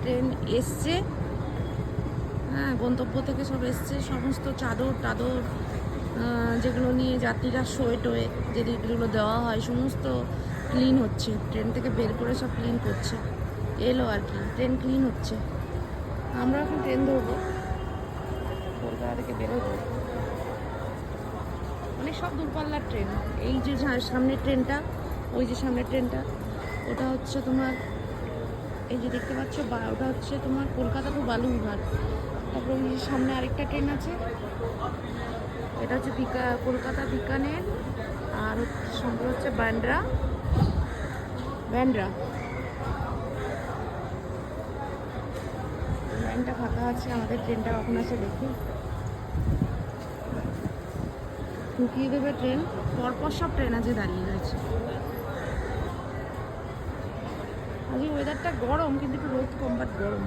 Train এসছে। হ্যাঁ, গন্তব্য থেকে সব এসছে, সমস্ত চাদর টাদর যেগুলো নিয়ে যাত্রীরা শোয়ে টোয়ে যেগুলো দেওয়া হয় সমস্ত ক্লিন হচ্ছে, ট্রেন থেকে বের করে সব ক্লিন করছে। এলো আর কি, ট্রেন ক্লিন হচ্ছে। আমরা এখন ট্রেন ধরবো, কলকাতা থেকে বেরোবো। মানে সব দূরপাল্লার ট্রেন। এই যে সামনের ট্রেনটা, ওই যে সামনের ট্রেনটা, ওটা হচ্ছে তোমার, এই যে দেখতে পাচ্ছ, ওটা হচ্ছে তোমার কলকাতা টু বালুরঘাট। তারপর ওই যে সামনে আরেকটা ট্রেন আছে, এটা হচ্ছে কলকাতা বিকানের, আর সম্ভব হচ্ছে ব্যান্ড্রা। লাইনটা ফাঁকা আছে, আমাদের ট্রেনটা কখন আছে দেখি। ঢুকিয়ে দেবে ট্রেন, পরপর সব ট্রেন আছে দাঁড়িয়ে রয়েছে। আজকে ওয়েদারটা গরম, কিন্তু একটু রোদ কম, বাট গরম।